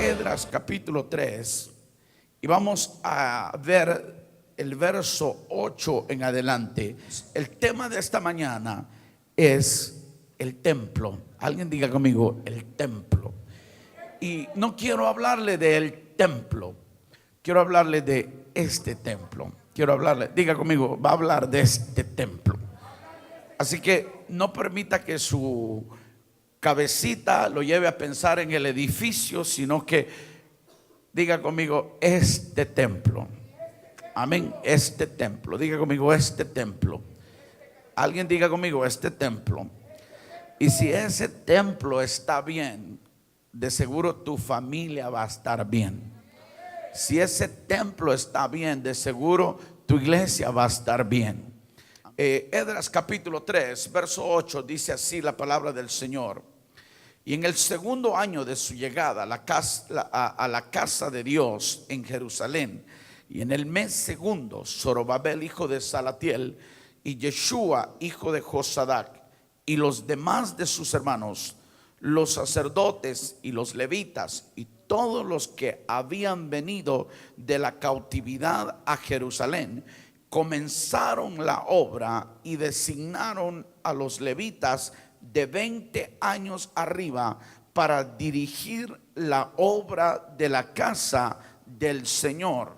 Esdras capítulo 3 y vamos a ver el verso 8 en adelante. El tema de esta mañana es el templo. Alguien diga conmigo, el templo. Y no quiero hablarle del templo, quiero hablarle de este templo. Quiero hablarle, diga conmigo, va a hablar de este templo. Así que no permita que su cabecita lo lleve a pensar en el edificio, sino que diga conmigo, este templo. Amén, este templo. Diga conmigo, este templo. Alguien diga conmigo, este templo. Y si ese templo está bien, de seguro tu familia va a estar bien. Si ese templo está bien, de seguro tu iglesia va a estar bien. Esdras capítulo 3, verso 8 dice así la palabra del Señor. Y en el segundo año de su llegada a la casa de Dios en Jerusalén, y en el mes segundo, Zorobabel hijo de Salatiel y Yeshua hijo de Josadac y los demás de sus hermanos, los sacerdotes y los levitas y todos los que habían venido de la cautividad a Jerusalén, comenzaron la obra y designaron a los levitas de 20 años arriba para dirigir la obra de la casa del Señor.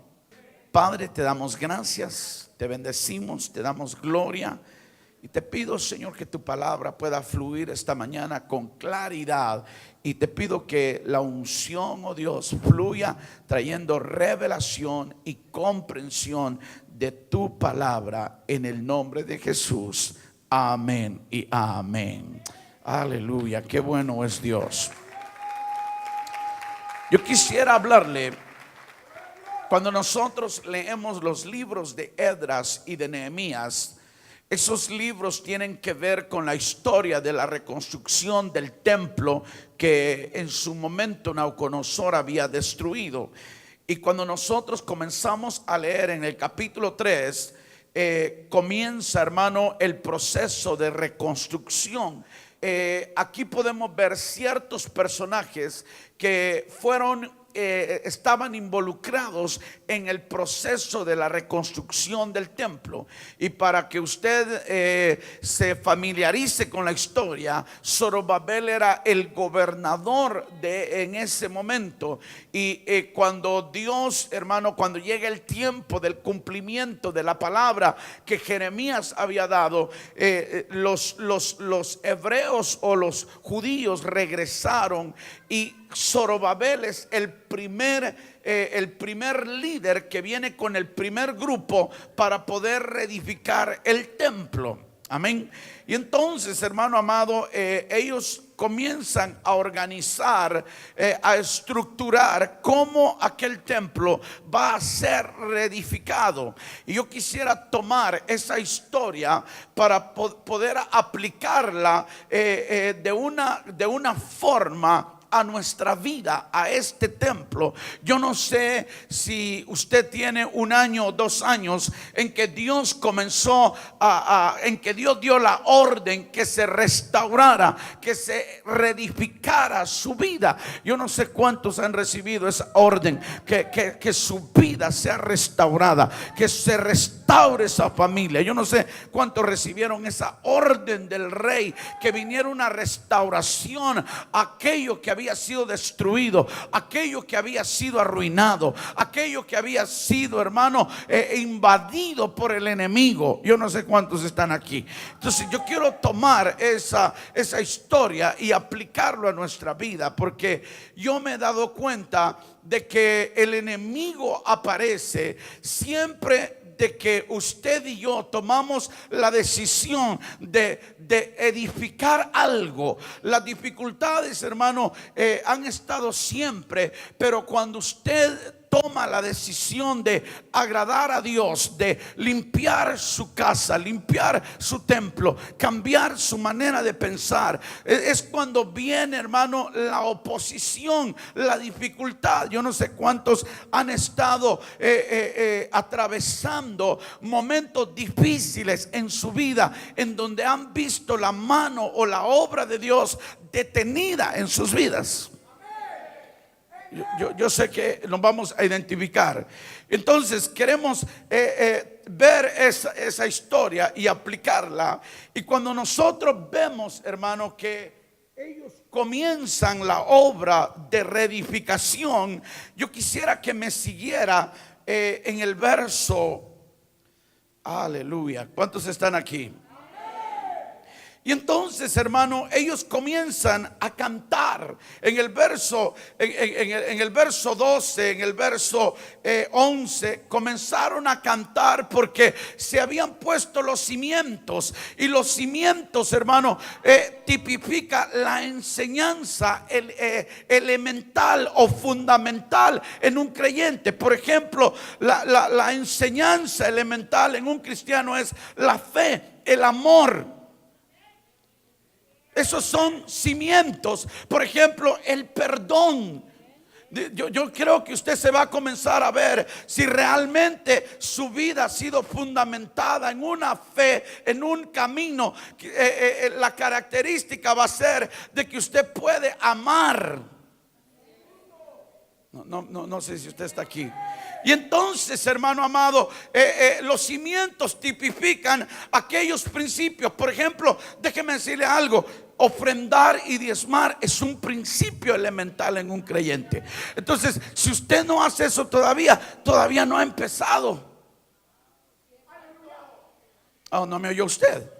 Padre, te damos gracias, te bendecimos, te damos gloria. Y te pido, Señor, que tu palabra pueda fluir esta mañana con claridad. Y te pido que la unción, oh Dios, fluya trayendo revelación y comprensión de tu palabra en el nombre de Jesús. Amén y amén. Aleluya, qué bueno es Dios. Yo quisiera hablarle, cuando nosotros leemos los libros de Esdras y de Nehemías, esos libros tienen que ver con la historia de la reconstrucción del templo que en su momento Nabucodonosor había destruido. Y cuando nosotros comenzamos a leer en el capítulo 3, comienza, hermano, el proceso de reconstrucción. Aquí podemos ver ciertos personajes que estaban involucrados en el proceso de la reconstrucción del templo. Y para que usted se familiarice con la historia, Zorobabel era el gobernador en ese momento. Y cuando Dios, hermano, cuando llega el tiempo del cumplimiento de la palabra que Jeremías había dado, los hebreos o los judíos regresaron, y Zorobabel es el primer líder que viene con el primer grupo para poder reedificar el templo. Amén. Y entonces, hermano amado, ellos comienzan a organizar, a estructurar cómo aquel templo va a ser reedificado. Y yo quisiera tomar esa historia para poder aplicarla de una forma a nuestra vida, a este templo. Yo no sé si usted tiene 1 año o 2 años en que Dios comenzó en que Dios dio la orden que se restaurara, que se reedificara su vida. Yo no sé cuántos han recibido esa orden, que su vida sea restaurada, que se restaure esa familia. Yo no sé cuántos recibieron esa orden del rey, que viniera una restauración a aquello que había sido destruido, aquello que había sido arruinado, aquello que había sido, hermano, invadido por el enemigo. Yo no sé cuántos están aquí. Entonces yo quiero tomar esa historia y aplicarlo a nuestra vida, porque yo me he dado cuenta de que el enemigo aparece siempre de que usted y yo tomamos la decisión de edificar algo. Las dificultades, hermano, han estado siempre, pero cuando usted toma la decisión de agradar a Dios, de limpiar su casa, limpiar su templo, cambiar su manera de pensar, es cuando viene, hermano, la oposición, la dificultad. Yo no sé cuántos han estado atravesando momentos difíciles en su vida, en donde han visto la mano o la obra de Dios detenida en sus vidas. Yo sé que nos vamos a identificar. Entonces queremos ver esa historia y aplicarla. Y cuando nosotros vemos, hermano, que ellos comienzan la obra de reedificación, yo quisiera que me siguiera en el verso. Aleluya. ¿Cuántos están aquí? Y entonces, hermano, ellos comienzan a cantar en el verso, en el verso 12, en el verso 11, comenzaron a cantar porque se habían puesto los cimientos. Y los cimientos, hermano, tipifica la enseñanza elemental o fundamental en un creyente. Por ejemplo, la enseñanza elemental en un cristiano es la fe, el amor. Esos son cimientos. Por ejemplo, el perdón. Yo creo que usted se va a comenzar a ver si realmente su vida ha sido fundamentada en una fe, en un camino. La característica va a ser de que usted puede amar. No sé si usted está aquí. Y entonces, hermano amado, los cimientos tipifican aquellos principios. Por ejemplo, déjeme decirle algo. Ofrendar y diezmar es un principio elemental en un creyente. Entonces, si usted no hace eso todavía no ha empezado. Oh, no me oyó usted.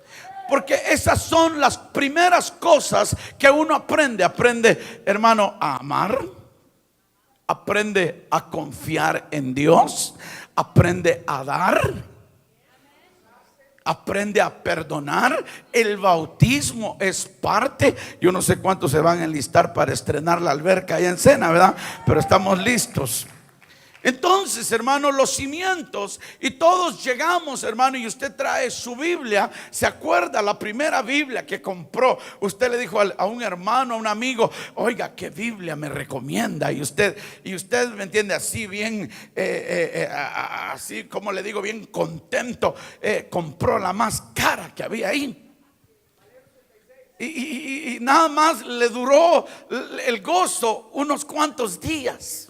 Porque esas son las primeras cosas que uno aprende. Aprende, hermano, a amar. Aprende a confiar en Dios. Aprende a dar. Aprende a perdonar. El bautismo es parte. Yo no sé cuántos se van a enlistar para estrenar la alberca allá en Sena, ¿verdad? Pero estamos listos. Entonces, hermano, los cimientos, y todos llegamos, hermano, y usted trae su Biblia. ¿Se acuerda la primera Biblia que compró? Usted le dijo a un hermano, a un amigo: oiga, ¿qué Biblia me recomienda? Y usted me entiende, así bien, así como le digo, bien contento, compró la más cara que había ahí. Y nada más le duró el gozo unos cuantos días.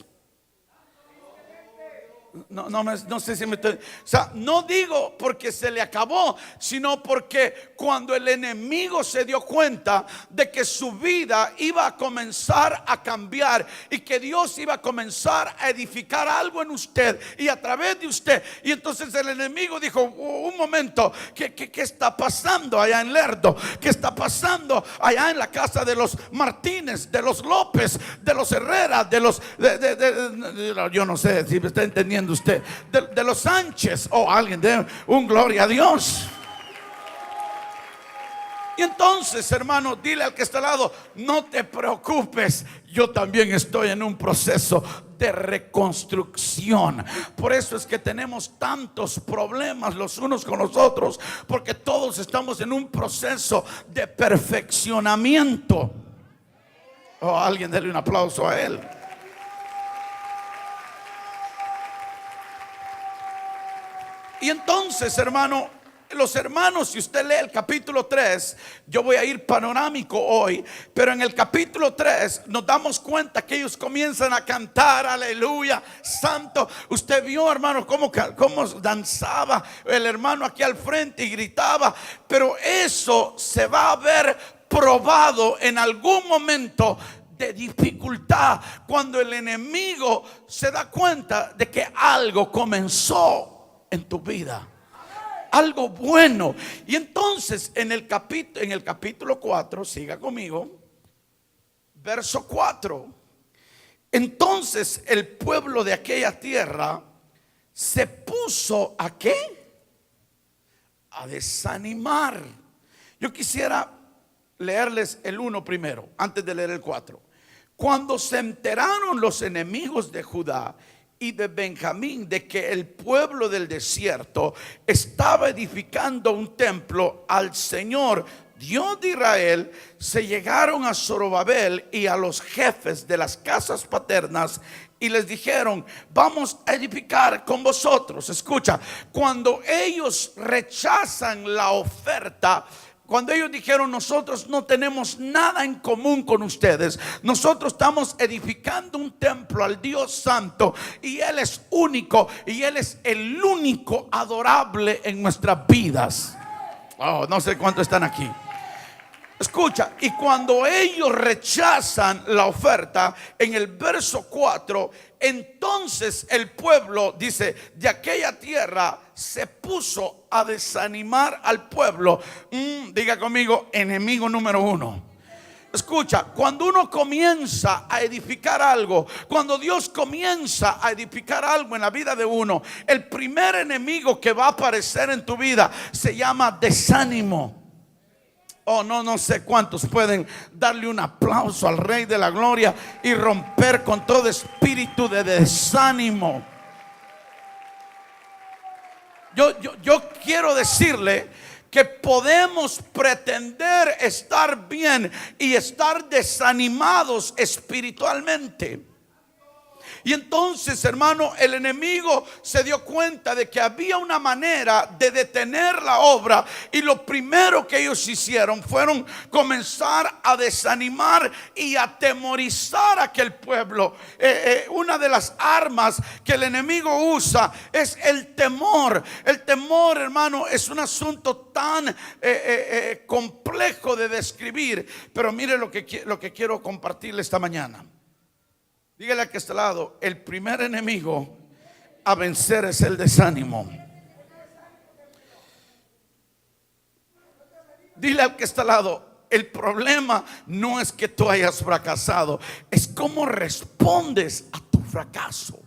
No sé si me estoy. O sea, no digo porque se le acabó, sino porque cuando el enemigo se dio cuenta de que su vida iba a comenzar a cambiar y que Dios iba a comenzar a edificar algo en usted y a través de usted. Y entonces el enemigo dijo: un momento, ¿qué está pasando allá en Lerdo? ¿Qué está pasando allá en la casa de los Martínez, de los López, de los Herrera, de los yo no sé si me está entendiendo usted, de los Sánchez, o alguien de un gloria a Dios? Y entonces, hermano, dile al que está al lado: no te preocupes, yo también estoy en un proceso de reconstrucción. Por eso es que tenemos tantos problemas los unos con los otros, porque todos estamos en un proceso de perfeccionamiento. Oh, alguien dele un aplauso a él. Y entonces, hermano, los hermanos, si usted lee el capítulo 3, yo voy a ir panorámico hoy, pero en el capítulo 3 nos damos cuenta que ellos comienzan a cantar: aleluya, santo. Usted vio, hermano, cómo danzaba el hermano aquí al frente y gritaba. Pero eso se va a ver probado en algún momento de dificultad, cuando el enemigo se da cuenta de que algo comenzó en tu vida, algo bueno. Y entonces en el capítulo 4, siga conmigo, verso 4. Entonces el pueblo de aquella tierra se puso ¿a qué? A desanimar. Yo quisiera leerles el 1 primero, antes de leer el 4. Cuando se enteraron los enemigos de Judá y de Benjamín de que el pueblo del desierto estaba edificando un templo al Señor Dios de Israel, se llegaron a Zorobabel y a los jefes de las casas paternas y les dijeron: vamos a edificar con vosotros. Escucha, cuando ellos rechazan la oferta, Cuando ellos dijeron: nosotros no tenemos nada en común con ustedes, nosotros estamos edificando un templo al Dios Santo, y Él es único, y Él es el único adorable en nuestras vidas. Oh, no sé cuántos están aquí. Escucha, y cuando ellos rechazan la oferta, en el verso 4, entonces el pueblo, dice, de aquella tierra se puso a desanimar al pueblo. Diga conmigo: enemigo número uno. Escucha, cuando uno comienza a edificar algo, cuando Dios comienza a edificar algo en la vida de uno, el primer enemigo que va a aparecer en tu vida se llama desánimo. Oh, no sé cuántos pueden darle un aplauso al Rey de la Gloria y romper con todo espíritu de desánimo. Yo quiero decirle que podemos pretender estar bien y estar desanimados espiritualmente. Y entonces, hermano, el enemigo se dio cuenta de que había una manera de detener la obra, y lo primero que ellos hicieron fueron comenzar a desanimar y atemorizar a aquel pueblo. Una de las armas que el enemigo usa es el temor. El temor, hermano, es un asunto tan complejo de describir, pero mire lo que quiero compartirle esta mañana. Dígale al que está al lado: el primer enemigo a vencer es el desánimo. Dile al que está al lado: el problema no es que tú hayas fracasado, es cómo respondes a tu fracaso.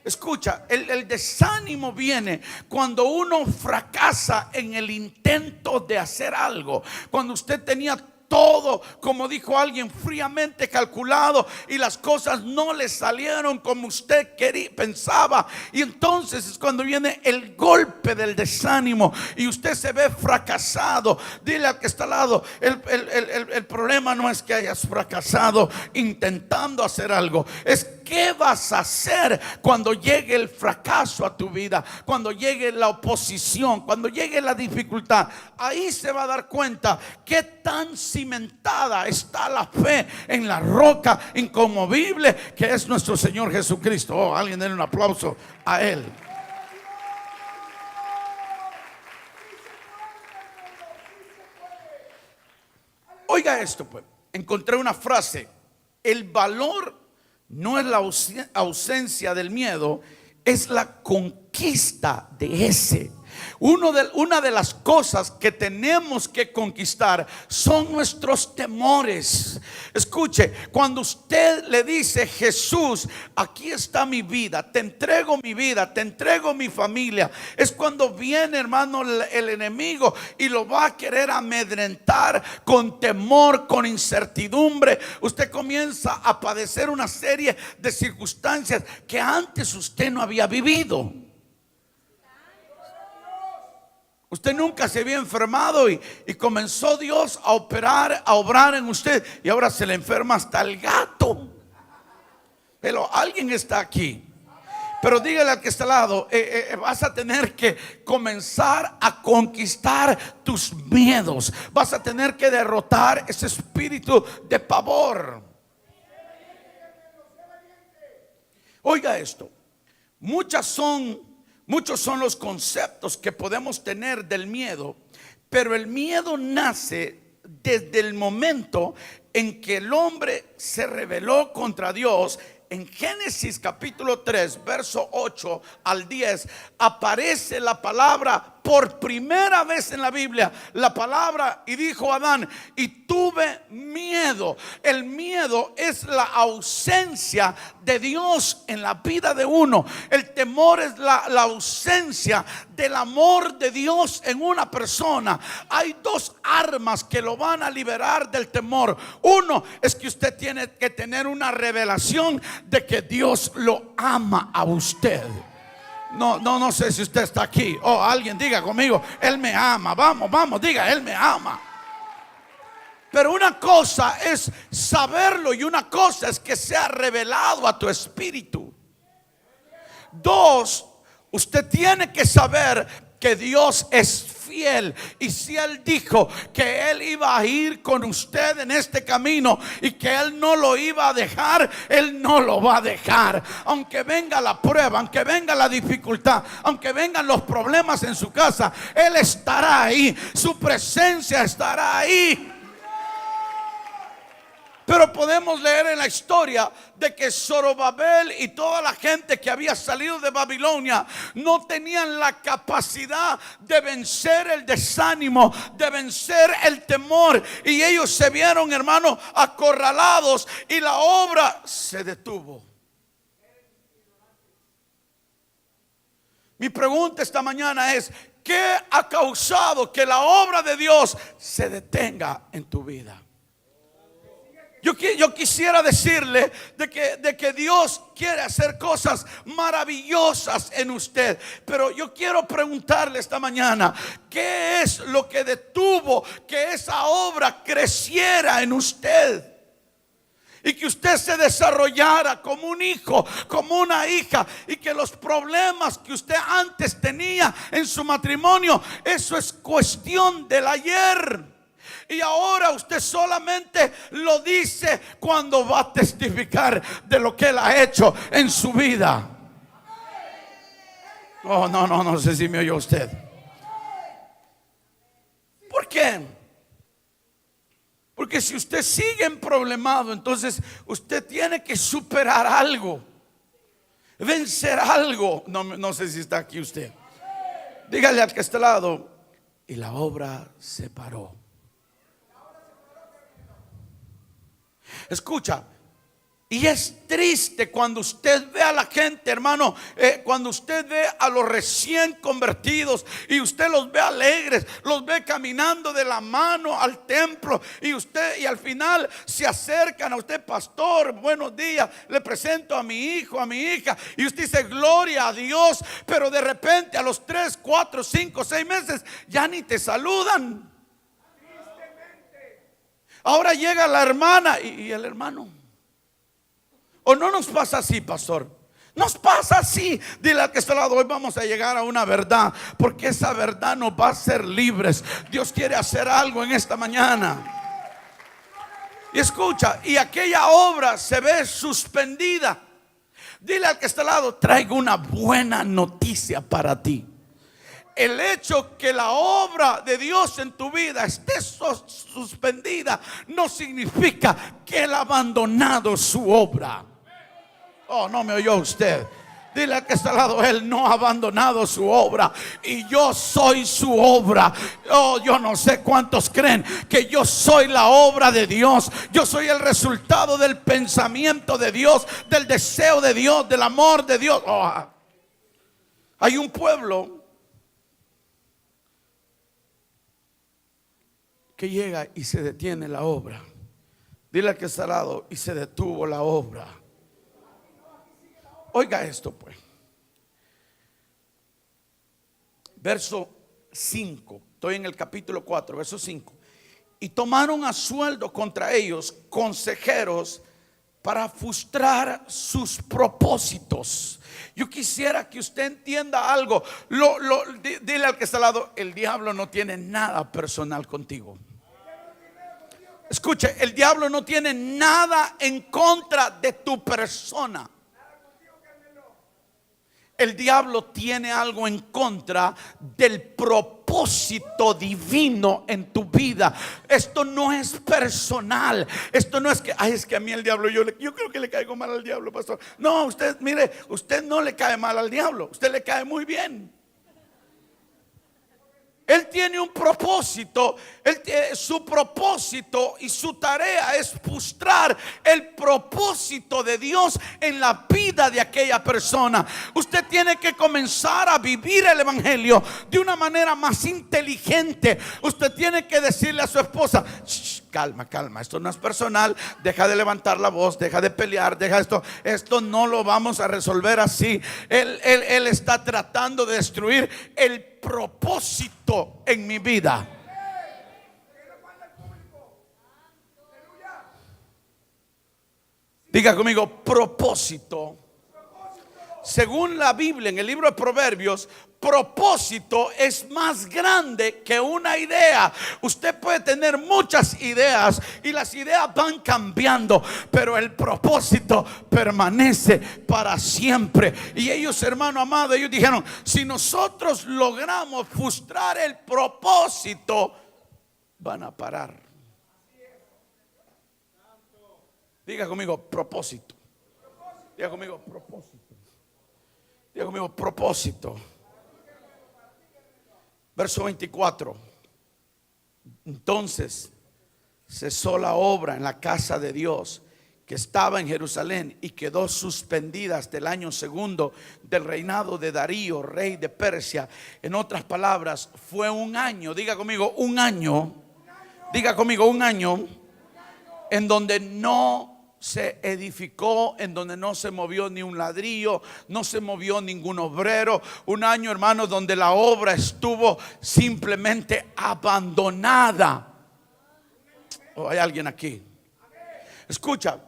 Escucha, el desánimo viene cuando uno fracasa en el intento de hacer algo. Cuando usted tenía todo, como dijo alguien, fríamente calculado, y las cosas no le salieron como usted pensaba, y entonces es cuando viene el golpe del desánimo y usted se ve fracasado. Dile al que está al lado: el problema no es que hayas fracasado intentando hacer algo, es qué vas a hacer cuando llegue el fracaso a tu vida, cuando llegue la oposición, cuando llegue la dificultad. Ahí se va a dar cuenta qué tan cimentada está la fe en la roca inconmovible que es nuestro Señor Jesucristo. Oh, alguien denle un aplauso a Él. Oiga esto, pues. Encontré una frase: el valor no es la ausencia del miedo, es la conquista de ese. Una de las cosas que tenemos que conquistar son nuestros temores. Escuche, cuando usted le dice: Jesús, aquí está mi vida, te entrego mi familia, es cuando viene, hermano, el enemigo y lo va a querer amedrentar con temor, con incertidumbre. Usted comienza a padecer una serie de circunstancias que antes usted no había vivido. Usted nunca se había enfermado y comenzó Dios a obrar en usted, y ahora se le enferma hasta el gato. Pero alguien está aquí. Pero dígale al que está al lado: vas a tener que comenzar a conquistar tus miedos. Vas a tener que derrotar ese espíritu de pavor. Oiga esto: muchos son los conceptos que podemos tener del miedo, pero el miedo nace desde el momento en que el hombre se rebeló contra Dios. En Génesis capítulo 3, verso 8 al 10, aparece la palabra por primera vez en la Biblia, la palabra: y dijo Adán, y tuve miedo. El miedo es la ausencia de Dios en la vida de uno. El temor es la ausencia del amor de Dios en una persona. Hay dos armas que lo van a liberar del temor. Uno es que usted tiene que tener una revelación de que Dios lo ama a usted. No sé si usted está aquí. Oh, alguien diga conmigo: Él me ama. Vamos, diga: Él me ama. Pero una cosa es saberlo y una cosa es que sea revelado a tu espíritu. Dos, usted tiene que saber que Dios es fiel. Y si Él dijo que Él iba a ir con usted en este camino y que Él no lo iba a dejar, Él no lo va a dejar. Aunque venga la prueba, aunque venga la dificultad, aunque vengan los problemas en su casa, Él estará ahí. Su presencia estará ahí. Pero podemos leer en la historia de que Zorobabel y toda la gente que había salido de Babilonia no tenían la capacidad de vencer el desánimo, de vencer el temor. Y ellos se vieron, hermano, acorralados y la obra se detuvo. Mi pregunta esta mañana es: ¿qué ha causado que la obra de Dios se detenga en tu vida? Yo quisiera decirle de que Dios quiere hacer cosas maravillosas en usted. Pero yo quiero preguntarle esta mañana: ¿qué es lo que detuvo que esa obra creciera en usted? Y que usted se desarrollara como un hijo, como una hija. Y que los problemas que usted antes tenía en su matrimonio, eso es cuestión del ayer. Y ahora usted solamente lo dice cuando va a testificar de lo que Él ha hecho en su vida. Oh, no sé si me oyó usted. ¿Por qué? Porque si usted sigue en problemado, entonces usted tiene que superar algo, vencer algo. No sé si está aquí usted. Dígale al que está al lado: y la obra se paró. Escucha, y es triste cuando usted ve a la gente, hermano, cuando usted ve a los recién convertidos y usted los ve alegres, los ve caminando de la mano al templo, y al final se acercan a usted: pastor, buenos días, le presento a mi hijo, a mi hija, y usted dice: gloria a Dios. Pero de repente a los 3, 4, 5, 6 meses ya ni te saludan. Ahora llega la hermana y el hermano. ¿O no nos pasa así, pastor? Nos pasa así. Dile al que está al lado: hoy vamos a llegar a una verdad, porque esa verdad nos va a hacer libres. Dios quiere hacer algo en esta mañana. Y escucha, y aquella obra se ve suspendida. Dile al que está al lado: traigo una buena noticia para ti. El hecho que la obra de Dios en tu vida esté suspendida no significa que Él ha abandonado su obra. Oh, no me oyó usted. Dile al que está al lado: Él no ha abandonado su obra, y yo soy su obra. Oh, yo no sé cuántos creen que yo soy la obra de Dios. Yo soy el resultado del pensamiento de Dios, del deseo de Dios, del amor de Dios. Oh, hay un pueblo que llega y se detiene la obra. Dile al que está al lado: y se detuvo la obra. Oiga esto pues. Verso 5. Estoy en el capítulo 4, verso 5. Y tomaron a sueldo contra ellos consejeros para frustrar sus propósitos. Yo quisiera que usted entienda algo. Dile al que está al lado: el diablo no tiene nada personal contigo. Escuche, el diablo no tiene nada en contra de tu persona. El diablo tiene algo en contra del propósito divino en tu vida. Esto no es personal. Esto no es que, es que a mí el diablo, yo creo que le caigo mal al diablo, pastor. No, usted, mire, usted no le cae mal al diablo. Usted le cae muy bien. Él tiene un propósito. Su propósito y su tarea es frustrar el propósito de Dios en la vida de aquella persona. Usted tiene que comenzar a vivir el evangelio de una manera más inteligente. Usted tiene que decirle a su esposa: calma, esto no es personal, deja de levantar la voz, deja de pelear, deja esto no lo vamos a resolver así. Él está tratando de destruir el propósito en mi vida. Diga conmigo: propósito según la Biblia, en el libro de Proverbios, propósito es más grande que una idea. Usted puede tener muchas ideas y las ideas van cambiando, pero el propósito permanece para siempre. Y ellos, hermano amado, ellos dijeron: si nosotros logramos frustrar el propósito, van a parar. Diga conmigo: propósito. Diga conmigo: propósito. Diga conmigo: propósito. Verso 24. Entonces cesó la obra en la casa de Dios que estaba en Jerusalén y quedó suspendida hasta el año segundo del reinado de Darío, rey de Persia. En otras palabras, fue un año. Diga conmigo: un año. Diga conmigo: un año en donde no se edificó, en donde no se movió ni un ladrillo, no se movió ningún obrero. Un año, hermano, donde la obra estuvo simplemente abandonada. ¿O hay alguien aquí? Escucha,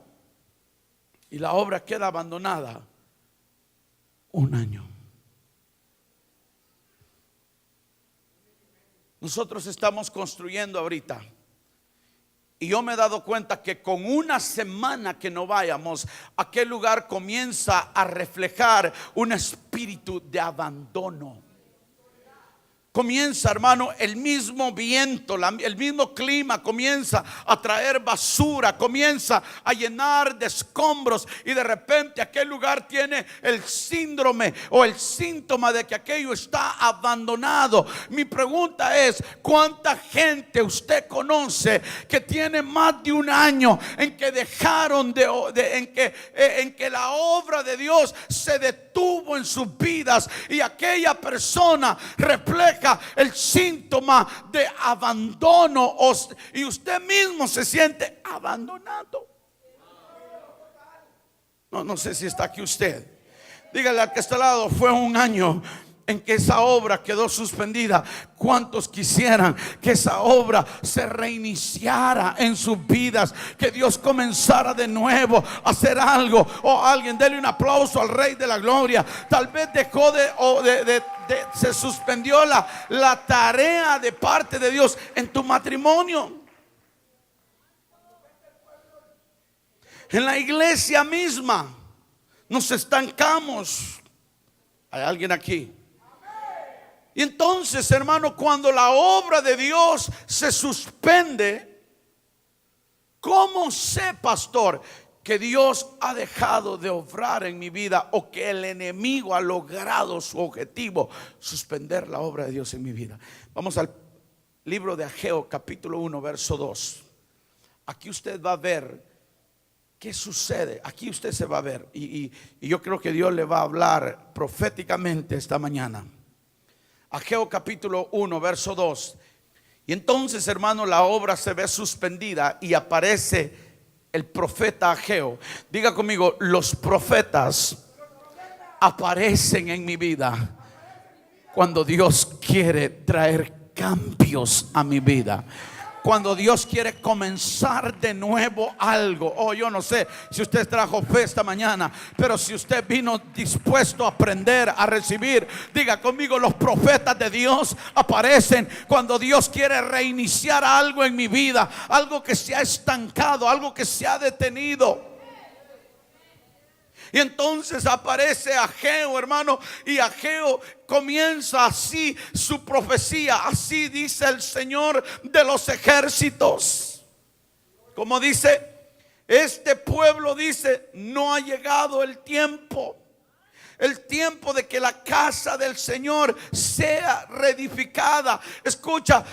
y la obra queda abandonada un año. Nosotros estamos construyendo ahorita, y yo me he dado cuenta que con una semana que no vayamos, aquel lugar comienza a reflejar un espíritu de abandono. Comienza, hermano, el mismo viento, el mismo clima comienza a traer basura, comienza a llenar de escombros, y de repente aquel lugar tiene el síndrome o el síntoma de que aquello está abandonado. Mi pregunta es: ¿cuánta gente usted conoce que tiene más de un año en que dejaron en que la obra de Dios se detuvo en sus vidas, y aquella persona refleja el síntoma de abandono, y usted mismo se siente abandonado? No sé si está aquí usted. Dígale al que está al lado: fue un año en que esa obra quedó suspendida. ¿Cuántos quisieran que esa obra se reiniciara en sus vidas? Que Dios comenzara de nuevo a hacer algo. O alguien, dele un aplauso al Rey de la Gloria. Tal vez dejó se suspendió la tarea de parte de Dios en tu matrimonio, en la iglesia misma. Nos estancamos. ¿Hay alguien aquí? Y entonces, hermano, cuando la obra de Dios se suspende, ¿cómo sé, pastor, que Dios ha dejado de obrar en mi vida, o que el enemigo ha logrado su objetivo: suspender la obra de Dios en mi vida? Vamos al libro de Ageo, capítulo 1, verso 2. Aquí usted va a ver qué sucede. Aquí usted se va a ver, y yo creo que Dios le va a hablar proféticamente esta mañana. Ageo capítulo 1, verso 2. Y entonces, hermano, la obra se ve suspendida y aparece el profeta Ageo. Diga conmigo: los profetas aparecen en mi vida cuando Dios quiere traer cambios a mi vida. Cuando Dios quiere comenzar de nuevo algo. Oh, yo no sé si usted trajo fe esta mañana, pero si usted vino dispuesto a aprender, a recibir, diga conmigo: los profetas de Dios aparecen cuando Dios quiere reiniciar algo en mi vida, algo que se ha estancado, algo que se ha detenido. Y entonces aparece Ageo, hermano, y Ageo comienza así su profecía. Así dice el Señor de los ejércitos. Como dice, este pueblo dice: no ha llegado el tiempo de que la casa del Señor sea reedificada. Escucha,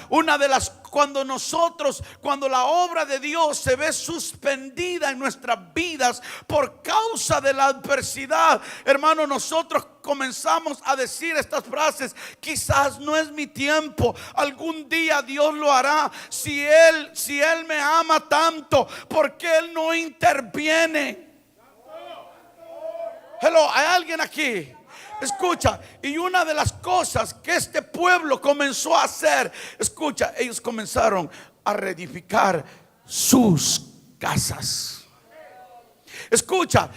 cuando la obra de Dios se ve suspendida en nuestras vidas por causa de la adversidad, hermano, nosotros comenzamos a decir estas frases: quizás no es mi tiempo, algún día Dios lo hará. Si Él me ama tanto, ¿por qué Él no interviene? Hello, ¿hay alguien aquí? Escucha, y una de las cosas que este pueblo comenzó a hacer, escucha, ellos comenzaron a reedificar sus casas. Escucha,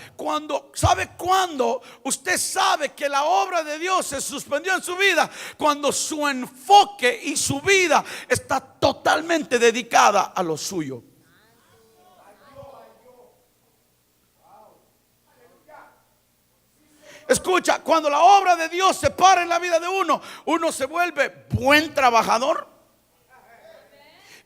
¿sabe cuándo usted sabe que la obra de Dios se suspendió en su vida? Cuando su enfoque y su vida está totalmente dedicada a lo suyo. Escucha, cuando la obra de Dios se para en la vida de uno, uno se vuelve buen trabajador.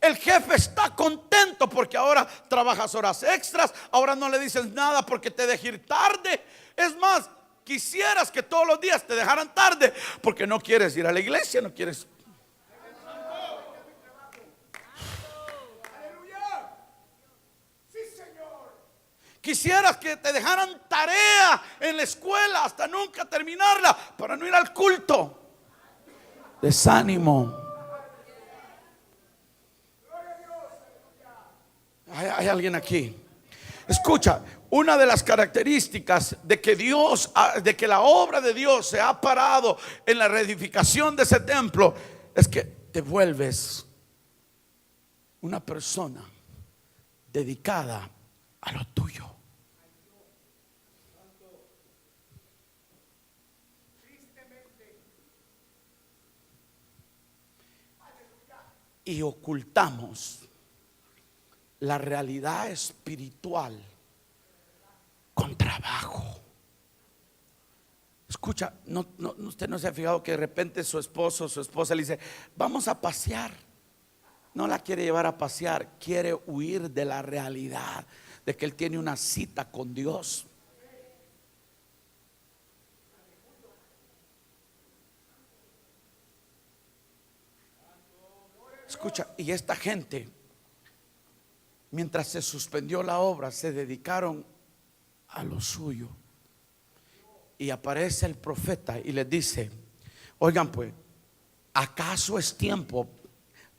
El jefe está contento porque ahora trabajas horas extras, ahora no le dices nada porque te deja ir tarde. Es más, quisieras que todos los días te dejaran tarde porque no quieres ir a la iglesia, no quieres. Quisieras que te dejaran tarea en la escuela hasta nunca terminarla para no ir al culto. Desánimo. Hay alguien aquí. Escucha, una de las características de que la obra de Dios se ha parado en la reedificación de ese templo es que te vuelves una persona dedicada a lo tuyo. Y ocultamos la realidad espiritual con trabajo. Escucha, usted no se ha fijado que de repente su esposo o su esposa le dice: vamos a pasear. No la quiere llevar a pasear, quiere huir de la realidad de que él tiene una cita con Dios. Escucha, y esta gente, mientras se suspendió la obra, se dedicaron a lo suyo. Y aparece el profeta y les dice: oigan pues, ¿acaso es tiempo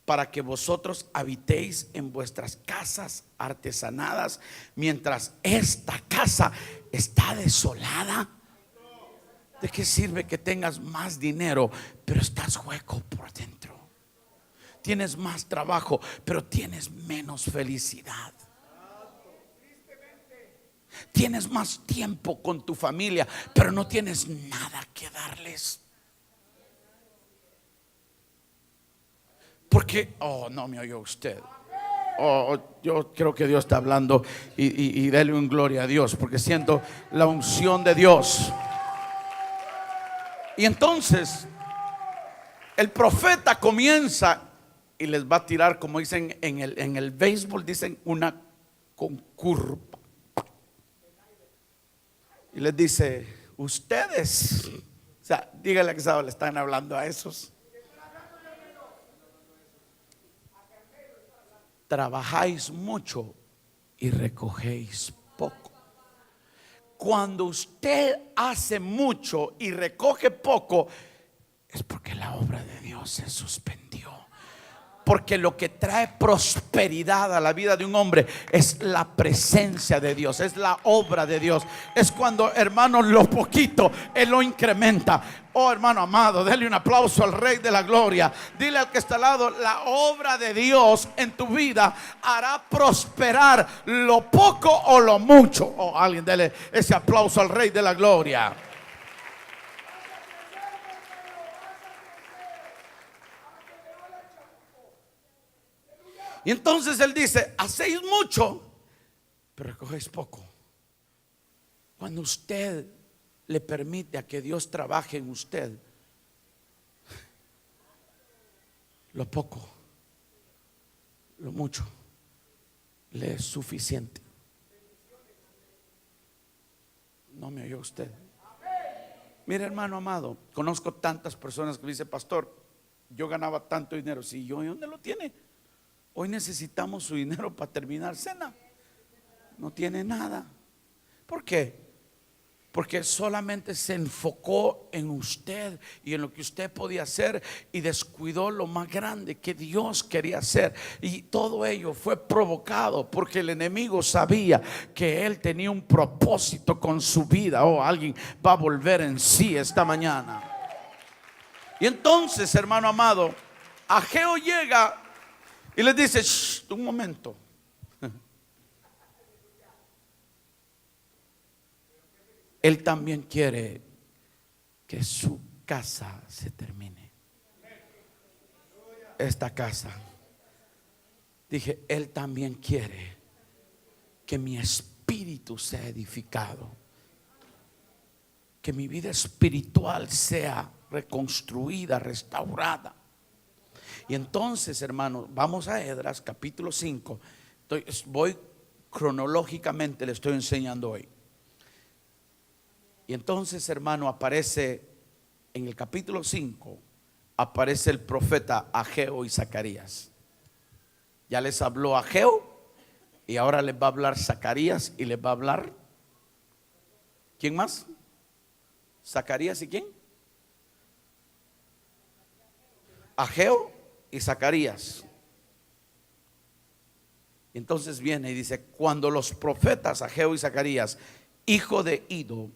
para que vosotros habitéis en vuestras casas artesanadas mientras esta casa está desolada? ¿De qué sirve que tengas más dinero pero estás hueco por dentro? Tienes más trabajo pero tienes menos felicidad. Tienes más tiempo con tu familia pero no tienes nada que darles. Porque, no me oyó usted. Yo creo que Dios está hablando y dele un gloria a Dios, porque siento la unción de Dios. Y entonces el profeta comienza y les va a tirar, como dicen en el béisbol, dicen una concurva. Y les dice: ustedes, o sea, dígale que le están hablando a esos. Trabajáis mucho y recogéis poco. Cuando usted hace mucho y recoge poco, es porque la obra de Dios se suspendió. Porque lo que trae prosperidad a la vida de un hombre es la presencia de Dios, es la obra de Dios. Es cuando, hermano, lo poquito Él lo incrementa. Oh, hermano amado, dele un aplauso al Rey de la Gloria. Dile al que está al lado: la obra de Dios en tu vida hará prosperar lo poco o lo mucho. Oh, alguien dele ese aplauso al Rey de la Gloria. Y entonces Él dice: hacéis mucho pero recogéis poco. Cuando usted le permite a que Dios trabaje en usted, lo poco, lo mucho le es suficiente. No me oyó usted. Mire, hermano amado, conozco tantas personas que me dicen: pastor, yo ganaba tanto dinero. Sí, yo, ¿y dónde lo tiene? Hoy necesitamos su dinero para terminar cena. No tiene nada. ¿Por qué? Porque solamente se enfocó en usted y en lo que usted podía hacer y descuidó lo más grande que Dios quería hacer. Y todo ello fue provocado porque el enemigo sabía que él tenía un propósito con su vida. Alguien va a volver en sí esta mañana. Y entonces, hermano amado, Ageo llega y les dice: un momento. Él también quiere que su casa se termine. Esta casa. Dije, Él también quiere que mi espíritu sea edificado, que mi vida espiritual sea reconstruida, restaurada. Y entonces, hermanos, vamos a Esdras capítulo 5. Voy cronológicamente, le estoy enseñando hoy. Y entonces, hermano, aparece en el capítulo 5, aparece el profeta Ageo y Zacarías. Ya les habló Ageo y ahora les va a hablar Zacarías y les va a hablar, ¿quién más? Zacarías y ¿quién? Ageo y Zacarías. Entonces viene y dice: cuando los profetas Ageo y Zacarías, hijo de Ido,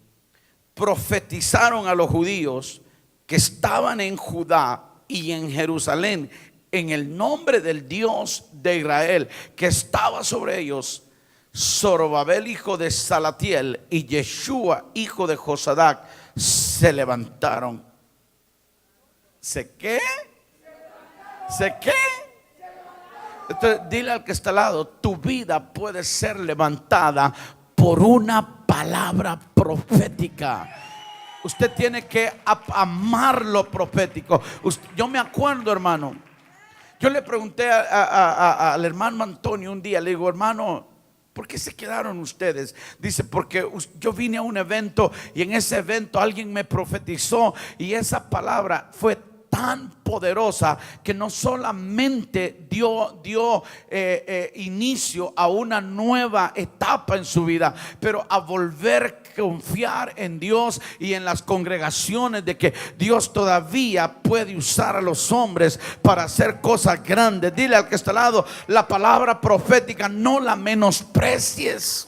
profetizaron a los judíos que estaban en Judá y en Jerusalén en el nombre del Dios de Israel que estaba sobre ellos, Zorobabel hijo de Salatiel y Yeshua hijo de Josadac se levantaron. ¿Se qué? ¿Se qué? Entonces dile al que está al lado: tu vida puede ser levantada por una palabra profética. Usted tiene que amar lo profético. Yo me acuerdo, hermano, yo le pregunté al hermano Antonio un día, le digo: hermano, ¿por qué se quedaron ustedes? Dice: porque yo vine a un evento y en ese evento alguien me profetizó y esa palabra fue tan poderosa que no solamente dio inicio a una nueva etapa en su vida, pero a volver a confiar en Dios y en las congregaciones, de que Dios todavía puede usar a los hombres para hacer cosas grandes. Dile al que está al lado: la palabra profética no la menosprecies.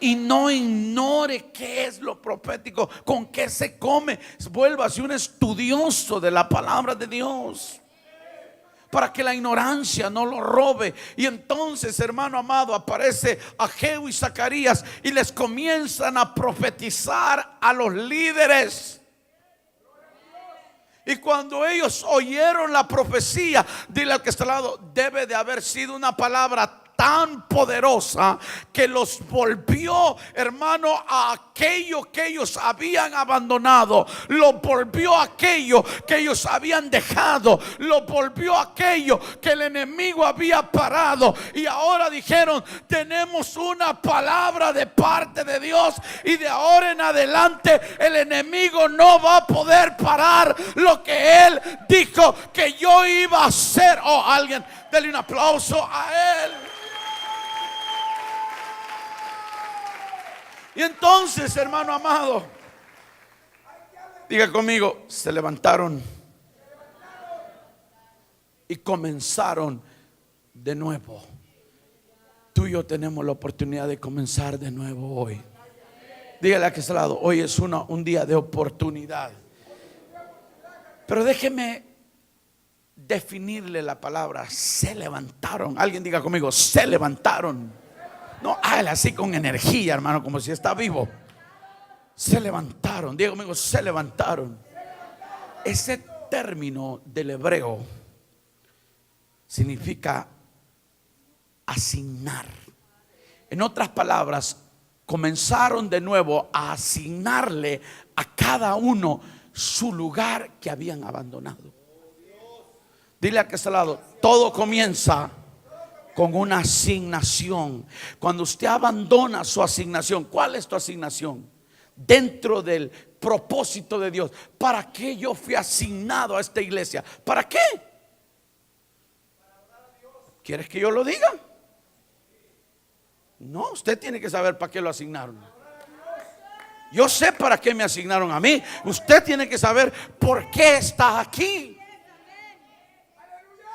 Y no ignore qué es lo profético, con qué se come. Vuélvase un estudioso de la palabra de Dios, para que la ignorancia no lo robe. Y entonces, hermano amado, aparece Ageo y Zacarías y les comienzan a profetizar a los líderes. Y cuando ellos oyeron la profecía, dile al que está al lado: debe de haber sido una palabra tan poderosa que los volvió, hermano, a aquello que ellos habían abandonado, los volvió a aquello que ellos habían dejado, los volvió a aquello que el enemigo había parado. Y ahora dijeron: tenemos una palabra de parte de Dios y de ahora en adelante el enemigo no va a poder parar lo que él dijo que yo iba a hacer. Oh, alguien, denle un aplauso a él. Y entonces, hermano amado, diga conmigo: se levantaron y comenzaron de nuevo. Tú y yo tenemos la oportunidad de comenzar de nuevo hoy. Dígale a que está al lado: hoy es un día de oportunidad. Pero déjeme definirle la palabra se levantaron. Alguien diga conmigo: se levantaron. No, hágale así con energía, hermano, como si está vivo. Se levantaron. Diga conmigo: se levantaron. Ese término del hebreo significa asignar. En otras palabras, comenzaron de nuevo a asignarle a cada uno su lugar que habían abandonado. Dile a que está al lado: todo comienza con una asignación. Cuando usted abandona su asignación, ¿cuál es tu asignación? Dentro del propósito de Dios. ¿Para qué yo fui asignado a esta iglesia? ¿Para qué? ¿Quieres que yo lo diga? No, usted tiene que saber para qué lo asignaron. Yo sé para qué me asignaron a mí. Usted tiene que saber por qué está aquí.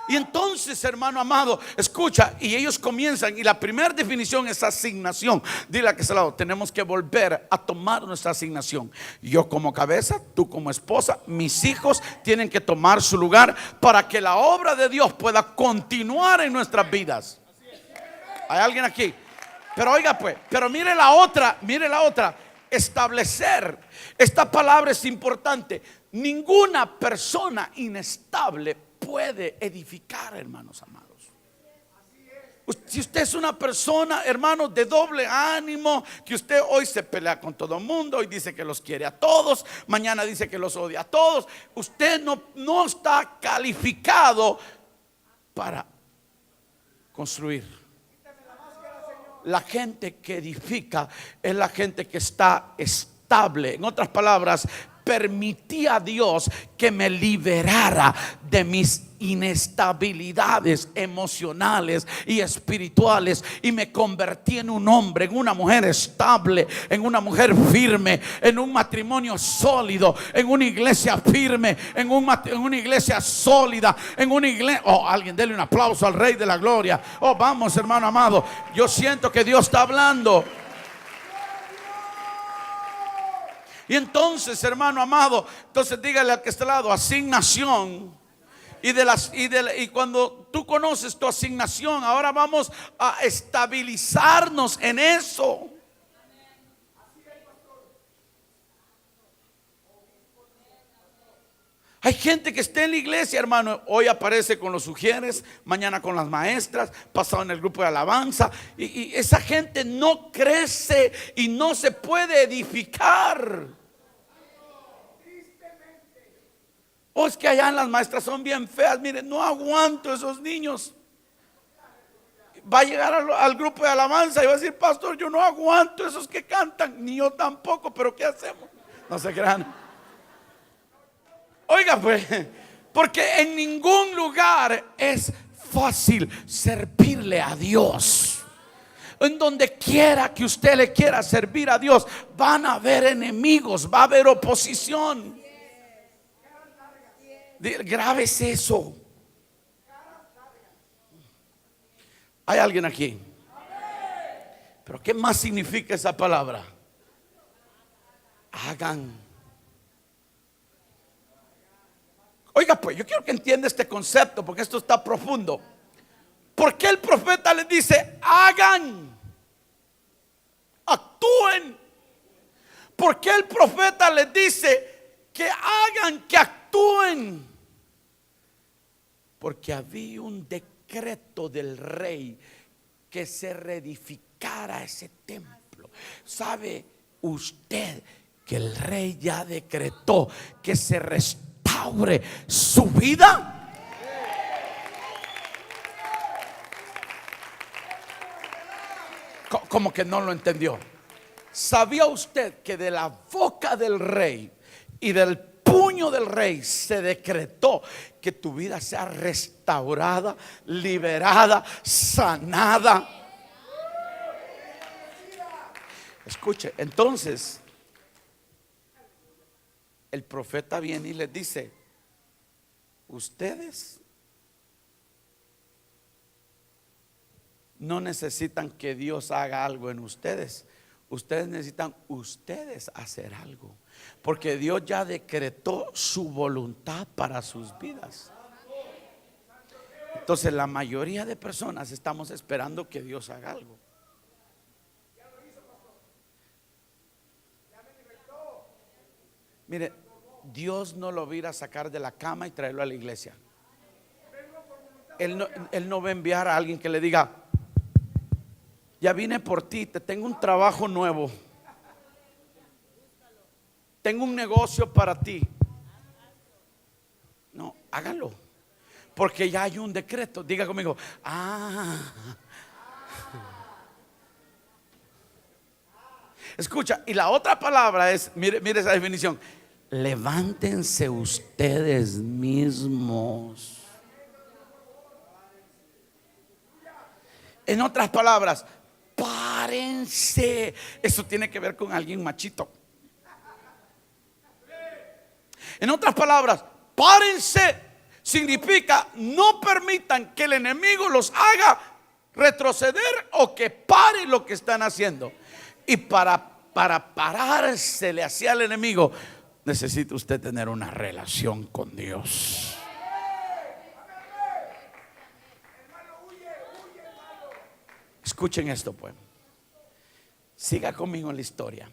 Y entonces, hermano amado, escucha, y ellos comienzan, y la primera definición es asignación. Dile a que está al lado: tenemos que volver a tomar nuestra asignación. Yo como cabeza, tú como esposa, mis hijos tienen que tomar su lugar para que la obra de Dios pueda continuar en nuestras vidas. ¿Hay alguien aquí? Pero oiga pues, pero mire la otra, establecer. Esta palabra es importante. Ninguna persona inestable puede edificar, hermanos amados. Si usted es una persona, hermano, de doble ánimo, que usted hoy se pelea con todo el mundo, hoy dice que los quiere a todos, mañana dice que los odia a todos, usted no está calificado para construir. La gente que edifica es la gente que está estable. En otras palabras, permití a Dios que me liberara de mis inestabilidades emocionales y espirituales, y me convertí en un hombre, en una mujer estable, en una mujer firme, en un matrimonio sólido, en una iglesia firme, en una iglesia sólida, en una iglesia. Oh, alguien dele un aplauso al Rey de la Gloria. Oh, vamos, hermano amado, yo siento que Dios está hablando. Y entonces, hermano amado, entonces dígale al que está al lado: asignación. Y cuando tú conoces tu asignación, ahora vamos a estabilizarnos en eso. Hay gente que está en la iglesia, hermano, hoy aparece con los ujieres, mañana con las maestras, pasado en el grupo de alabanza, y esa gente no crece y no se puede edificar. Oh, es que allá las maestras son bien feas. Miren, no aguanto esos niños. Va a llegar al grupo de alabanza y va a decir: pastor, yo no aguanto esos que cantan. Ni yo tampoco, pero ¿qué hacemos? No se crean. Oiga, pues, porque en ningún lugar es fácil servirle a Dios. En donde quiera que usted le quiera servir a Dios, van a haber enemigos, va a haber oposición. Grábese eso. ¿Hay alguien aquí? Pero ¿qué más significa esa palabra? Hagan. Oiga, pues, yo quiero que entienda este concepto, porque esto está profundo. ¿Por qué el profeta les dice hagan? Actúen. ¿Por qué el profeta les dice que hagan, que actúen? Porque había un decreto del rey que se reedificara ese templo. ¿Sabe usted que el rey ya decretó que se restaure su vida? Como que no lo entendió. ¿Sabía usted que de la boca del rey y del puño del rey se decretó que tu vida sea restaurada, liberada, sanada? Escuche, entonces el profeta viene y les dice: ustedes no necesitan que Dios haga algo en ustedes. Ustedes necesitan hacer algo, porque Dios ya decretó su voluntad para sus vidas. Entonces la mayoría de personas estamos esperando que Dios haga algo. Mire, Dios no lo va a ir a sacar de la cama y traerlo a la iglesia. Él no va a enviar a alguien que le diga: ya vine por ti, te tengo un trabajo nuevo, tengo un negocio para ti. No, hágalo, porque ya hay un decreto. Diga conmigo: escucha, y la otra palabra es, mire esa definición: levántense ustedes mismos. En otras palabras, párense. Eso tiene que ver con alguien machito. En otras palabras, párense significa no permitan que el enemigo los haga retroceder o que pare lo que están haciendo. Y para parársele hacia el enemigo, necesita usted tener una relación con Dios. Escuchen esto, pues. Siga conmigo en la historia.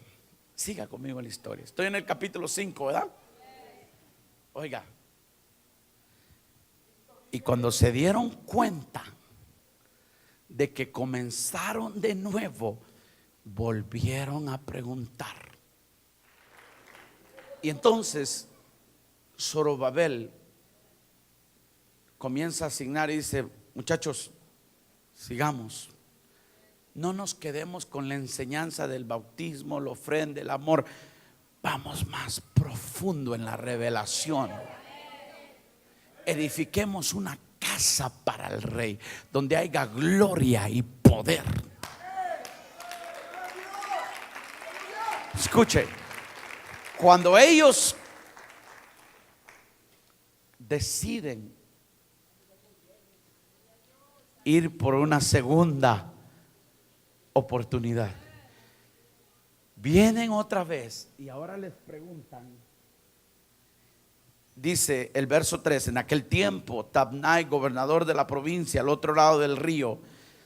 Siga conmigo en la historia. Estoy en el capítulo 5, ¿verdad? Oiga. Y cuando se dieron cuenta de que comenzaron de nuevo, volvieron a preguntar. Y entonces Zorobabel comienza a asignar y dice: muchachos, sigamos. No nos quedemos con la enseñanza del bautismo, la ofrenda, el amor. Vamos más profundo en la revelación. Edifiquemos una casa para el rey, donde haya gloria y poder. Escuche, cuando ellos deciden ir por una segunda oportunidad, vienen otra vez y ahora les preguntan. Dice el verso 3: en aquel tiempo Tabnai, gobernador de la provincia al otro lado del río,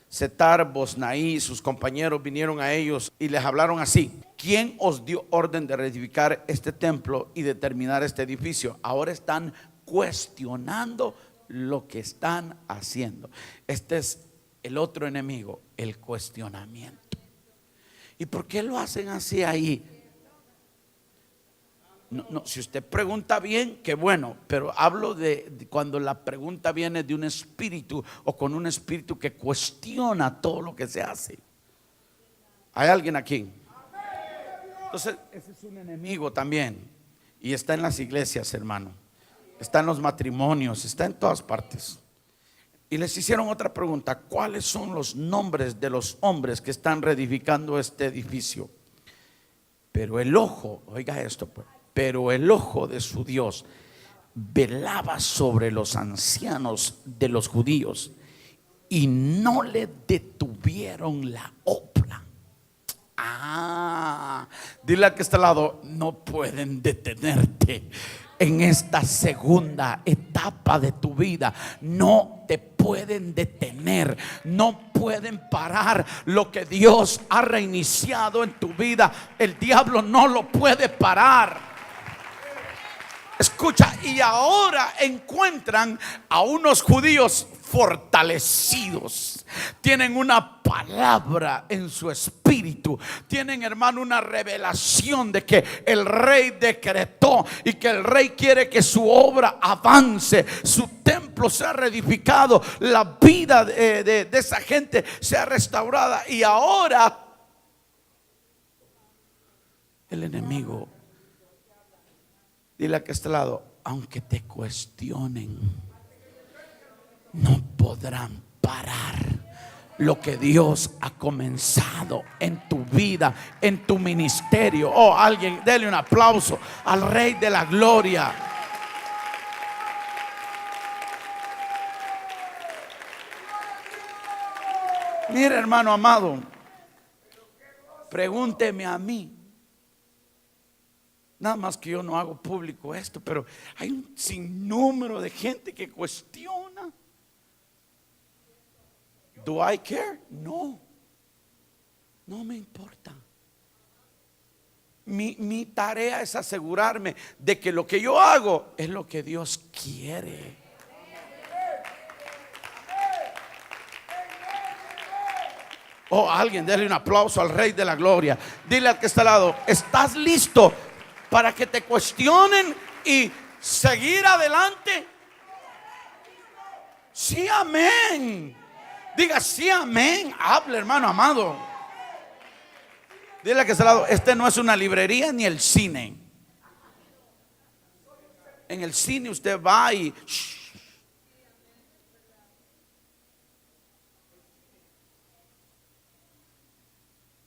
Setar Boznaí y sus compañeros vinieron a ellos y les hablaron así: ¿quién os dio orden de reedificar este templo y de terminar este edificio? Ahora están cuestionando lo que están haciendo. Este es el otro enemigo, el cuestionamiento. ¿Y por qué lo hacen así ahí? No, si usted pregunta bien, qué bueno, pero hablo de cuando la pregunta viene de un espíritu o con un espíritu que cuestiona todo lo que se hace. ¿Hay alguien aquí? Entonces, ese es un enemigo también. Y está en las iglesias, hermano. Está en los matrimonios, está en todas partes. Y les hicieron otra pregunta: ¿cuáles son los nombres de los hombres que están reedificando este edificio? Pero el ojo, oiga esto pues, pero el ojo de su Dios velaba sobre los ancianos de los judíos y no le detuvieron la obra. Dile al que está al lado: no pueden detenerte en esta segunda etapa de tu vida. No te pueden detener, no pueden parar lo que Dios ha reiniciado en tu vida. El diablo no lo puede parar. Escucha, y ahora encuentran a unos judíos fortalecidos. Tienen una palabra en su espíritu. Tienen, hermano, una revelación de que el rey decretó y que el rey quiere que su obra avance, su templo sea reedificado, la vida de esa gente sea restaurada. Y ahora el enemigo, dile a que está al lado: aunque te cuestionen, no podrán parar lo que Dios ha comenzado en tu vida, en tu ministerio. Oh, alguien, dele un aplauso al Rey de la Gloria. Mira, hermano amado, pregúnteme a mí. Nada más que yo no hago público esto, pero hay un sinnúmero de gente que cuestiona. ¿Do I care? No, no me importa. Mi tarea es asegurarme de que lo que yo hago es lo que Dios quiere. Oh, alguien, déle un aplauso al Rey de la Gloria. Dile al que está al lado: ¿estás listo para que te cuestionen y seguir adelante? Sí, amén. Diga sí, amén. Hable, hermano amado. Dile que está al lado: este no es una librería ni el cine. En el cine usted va y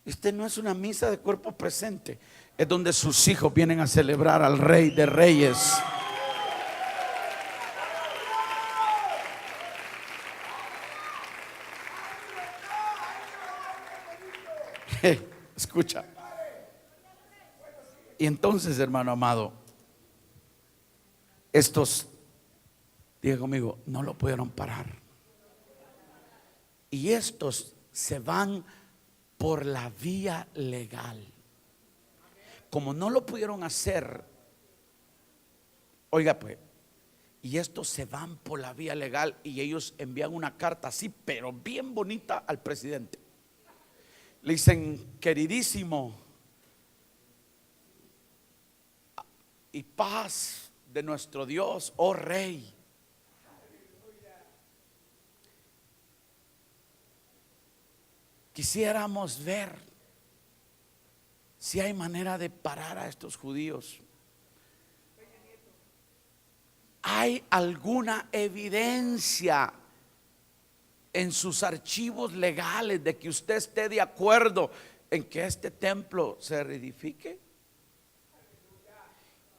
este no es una misa de cuerpo presente. Es donde sus hijos vienen a celebrar al Rey de Reyes. Escucha. Y entonces, hermano amado, estos, diga conmigo, no lo pudieron parar. Y estos se van por la vía legal. como no lo pudieron hacer, oiga pues, y estos se van por la vía legal y ellos envían una carta así, pero bien bonita al presidente. Le dicen: queridísimo, y paz de nuestro Dios, oh rey. Quisiéramos ver si hay manera de parar a estos judíos. ¿Hay alguna evidencia en sus archivos legales de que usted esté de acuerdo en que este templo se reedifique?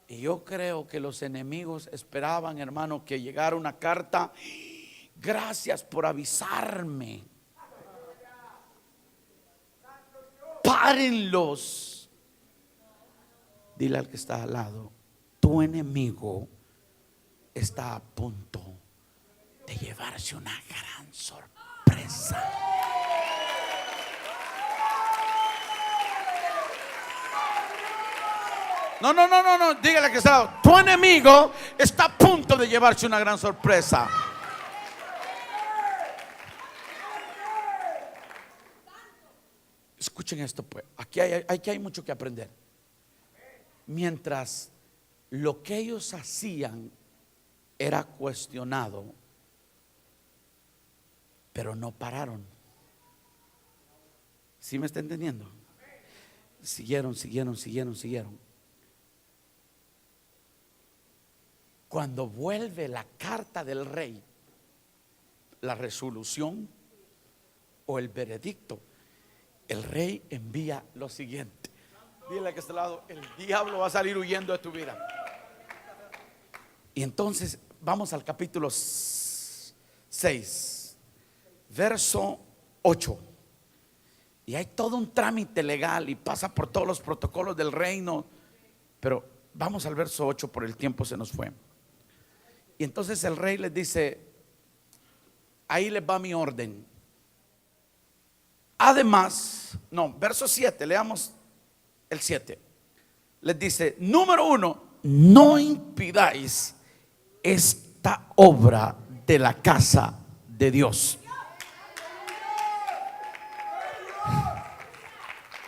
Y yo creo que los enemigos esperaban, hermano, que llegara una carta: gracias por avisarme, párenlos. Dile al que está al lado: tu enemigo está a punto de llevarse una gran sorpresa. No, dígale que está al lado: tu enemigo está a punto de llevarse una gran sorpresa. Escuchen esto pues, aquí hay mucho que aprender. Mientras lo que ellos hacían era cuestionado, pero no pararon. ¿Sí me está entendiendo? Siguieron. Cuando vuelve la carta del rey, la resolución o el veredicto, el rey envía lo siguiente. Dile que está al lado: el diablo va a salir huyendo de tu vida. Y entonces vamos al capítulo 6, verso 8. Y hay todo un trámite legal y pasa por todos los protocolos del reino. Pero vamos al verso 8, por el tiempo se nos fue. Y entonces el rey les dice: ahí les va mi orden. Además, verso 7, leamos el 7. Les dice: número 1, no impidáis esta obra de la casa de Dios.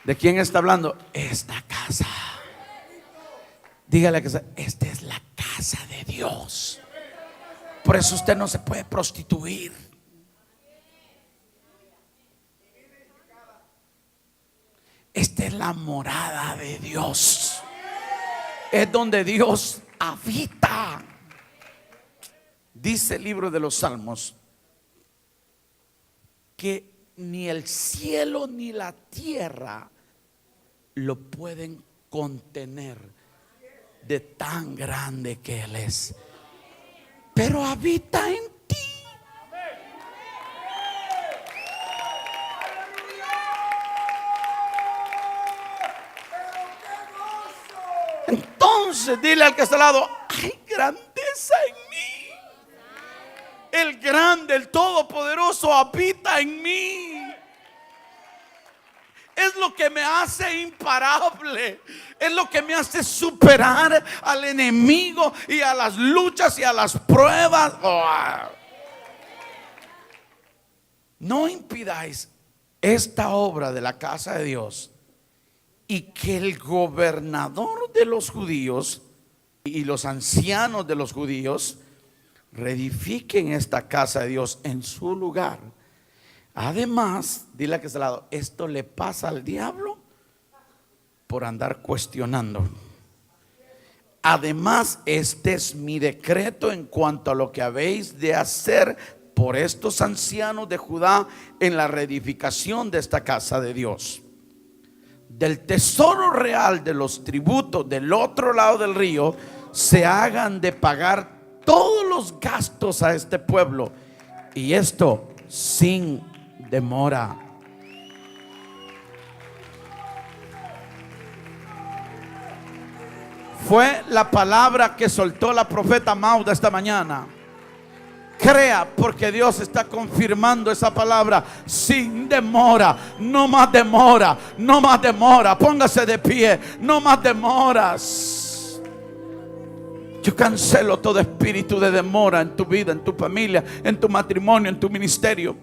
¿De quién está hablando? Esta casa. Dígale que esta es la casa de Dios. Por eso usted no se puede prostituir. Esta es la morada de Dios. Es donde Dios habita. Dice el libro de los Salmos que ni el cielo ni la tierra lo pueden contener de tan grande que Él es. Pero habita en ti. Entonces dile al que está al lado: hay grandeza en mí. El grande, el todopoderoso habita en mí. Es lo que me hace imparable. Es lo que me hace superar al enemigo y a las luchas y a las pruebas. No impidáis esta obra de la casa de Dios, y que el gobernador de los judíos y los ancianos de los judíos reedifiquen esta casa de Dios en su lugar. Además, dile a que está al lado: esto le pasa al diablo por andar cuestionando. Además, este es mi decreto en cuanto a lo que habéis de hacer por estos ancianos de Judá en la reedificación de esta casa de Dios. Del tesoro real de los tributos del otro lado del río se hagan de pagar todos los gastos a este pueblo, y esto sin demora. Fue la palabra que soltó la profeta Mauda esta mañana. Crea, porque Dios está confirmando esa palabra sin demora. No más demora, no más demora. Póngase de pie, no más demoras. Yo cancelo todo espíritu de demora en tu vida, en tu familia, en tu matrimonio, en tu ministerio.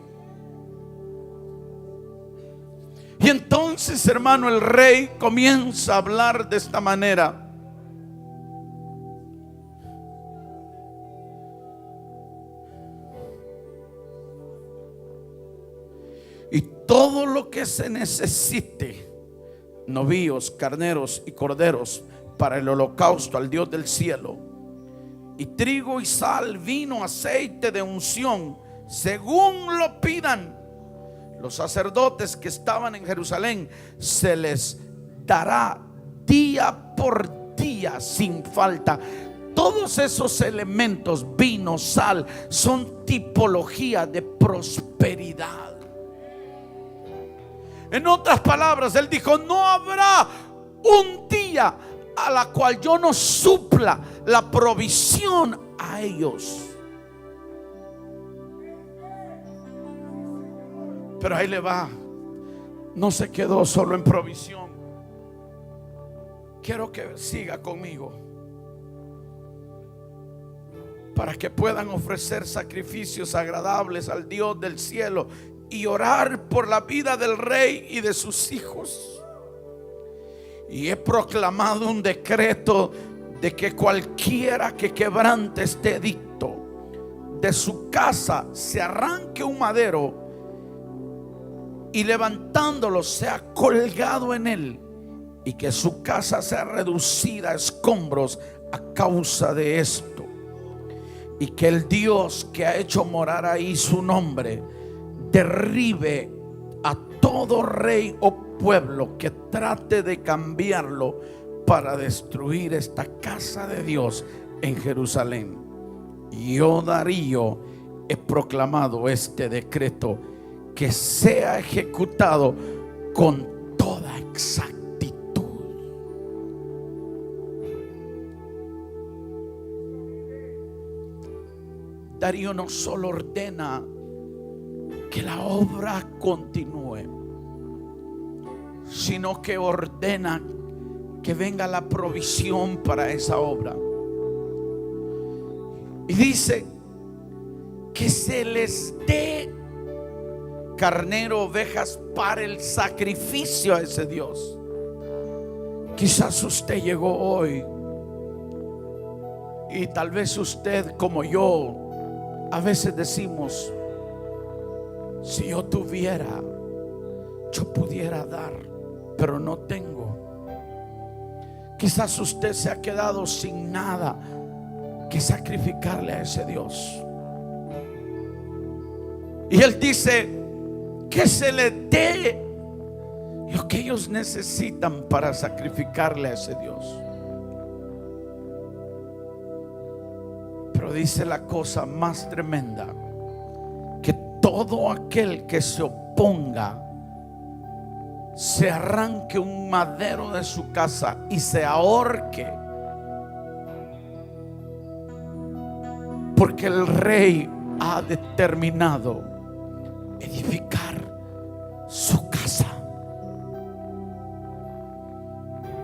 Y entonces, hermano, el rey comienza a hablar de esta manera. Y todo lo que se necesite, novillos, carneros y corderos, para el holocausto al Dios del cielo, y trigo y sal, vino, aceite de unción, según lo pidan los sacerdotes que estaban en Jerusalén, se les dará día por día sin falta. Todos esos elementos, vino, sal, son tipología de prosperidad. En otras palabras, él dijo: no habrá un día a la cual yo no supla la provisión a ellos. Pero ahí le va. No se quedó solo en provisión. Quiero que siga conmigo, para que puedan ofrecer sacrificios agradables al Dios del cielo y orar por la vida del rey y de sus hijos. Y he proclamado un decreto de que cualquiera que quebrante este edicto, de su casa se arranque un madero y levantándolo sea colgado en él, y que su casa sea reducida a escombros a causa de esto. Y que el Dios que ha hecho morar ahí su nombre derribe a todo rey o pueblo que trate de cambiarlo para destruir esta casa de Dios en Jerusalén. Yo, Darío, he proclamado este decreto, que sea ejecutado con toda exactitud. Darío no solo ordena que la obra continúe, sino que ordena que venga la provisión para esa obra. Y dice que se les dé carnero, ovejas para el sacrificio a ese Dios. Quizás usted llegó hoy y tal vez usted, como yo, a veces decimos: si yo tuviera, yo pudiera dar, pero no tengo. Quizás usted se ha quedado sin nada que sacrificarle a ese Dios. Y Él dice que se le dé lo que ellos necesitan para sacrificarle a ese Dios. Pero dice la cosa más tremenda: que todo aquel que se oponga se arranque un madero de su casa y se ahorque, porque el rey ha determinado edificar su casa.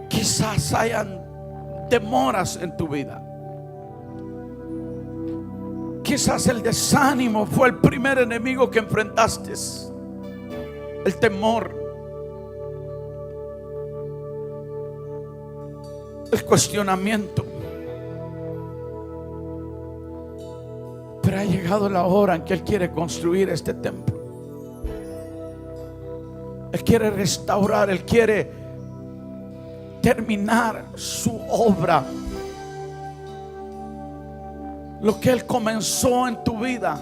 Quizás hayan demoras en tu vida. Quizás el desánimo fue el primer enemigo que enfrentaste. El temor, el cuestionamiento. Pero ha llegado la hora en que Él quiere construir este templo. Él quiere restaurar, Él quiere terminar su obra. Lo que Él comenzó en tu vida,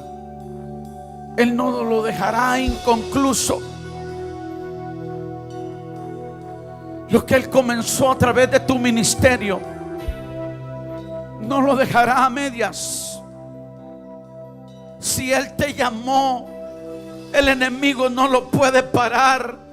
Él no lo dejará inconcluso. Lo que Él comenzó a través de tu ministerio, no lo dejará a medias. Si Él te llamó, el enemigo no lo puede parar.